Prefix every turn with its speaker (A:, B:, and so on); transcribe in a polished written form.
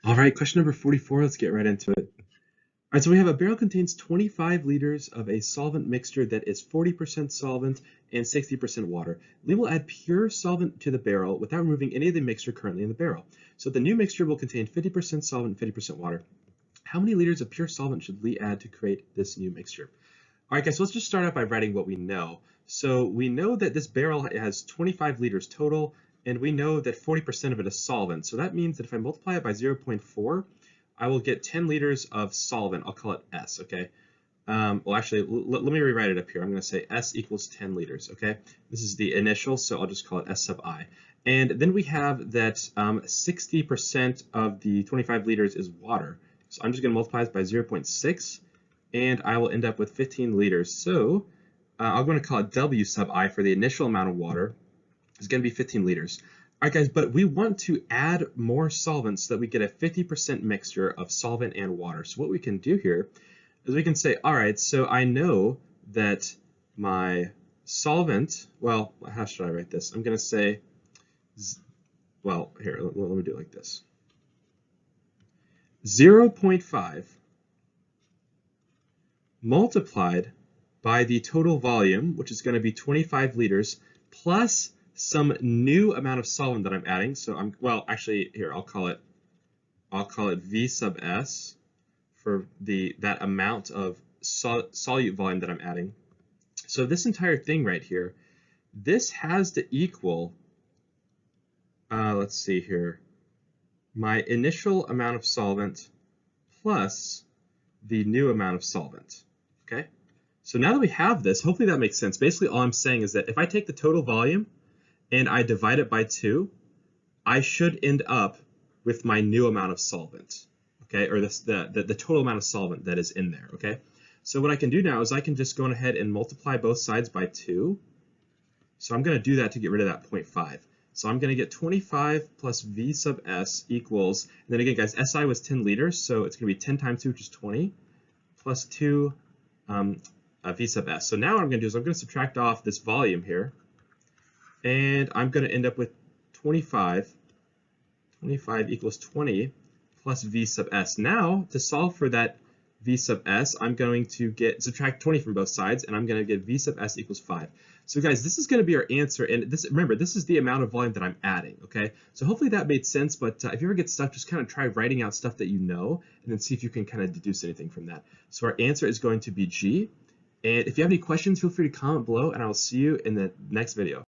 A: All right, question number 44. Let's get right into it. All right, so we have a barrel contains 25 liters of a solvent mixture that is 40% solvent and 60% water. Lee will add pure solvent to the barrel without removing any of the mixture currently in the barrel. So the new mixture will contain 50% solvent and 50% water. How many liters of pure solvent should Lee add to create this new mixture? All right, guys, so let's just start out by writing what we know. So we know that this barrel has 25 liters total, and we know that 40% of it is solvent. So that means that if I multiply it by 0.4, I will get 10 liters of solvent. I'll call it S, okay? Well, actually, let me rewrite it up here. I'm going to say S equals 10 liters, okay? This is the initial, so I'll just call it S sub I. And then we have that 60% of the 25 liters is water. So I'm just going to multiply this by 0.6, and I will end up with 15 liters. So I'm going to call it W sub I for the initial amount of water. It's going to be 15 liters. All right, guys, but we want to add more solvent so that we get a 50% mixture of solvent and water. So what we can do here is we can say, all right, so I know that my solvent, well, how should I write this? I'm going to say, well, here, let me do it like this. 0.5 multiplied by the total volume, which is going to be 25 liters, plus some new amount of solvent that I'm adding. So well, actually, here, I'll call it V sub S for that amount of solute volume that I'm adding. So this entire thing right here, this has to equal, let's see here, my initial amount of solvent plus the new amount of solvent, okay? So now that we have this, hopefully that makes sense. Basically, all I'm saying is that if I take the total volume and I divide it by 2, I should end up with my new amount of solvent, okay? Or the total amount of solvent that is in there, okay? So what I can do now is I can just go ahead and multiply both sides by 2. So I'm going to do that to get rid of that 0.5. So I'm going to get 25 plus V sub S equals, and then again, guys, SI was 10 liters, so it's going to be 10 times 2, which is 20, plus 2 V sub S. So now what I'm going to do is I'm going to subtract off this volume here, and I'm going to end up with 25. 25 equals 20 plus V sub S. Now, to solve for that V sub S, I'm going to subtract 20 from both sides, and I'm going to get V sub S equals 5. So guys, this is going to be our answer, and remember, this is the amount of volume that I'm adding, okay? So hopefully that made sense, but if you ever get stuck, just kind of try writing out stuff that you know, and then see if you can kind of deduce anything from that. So our answer is going to be G, and if you have any questions, feel free to comment below, and I will see you in the next video.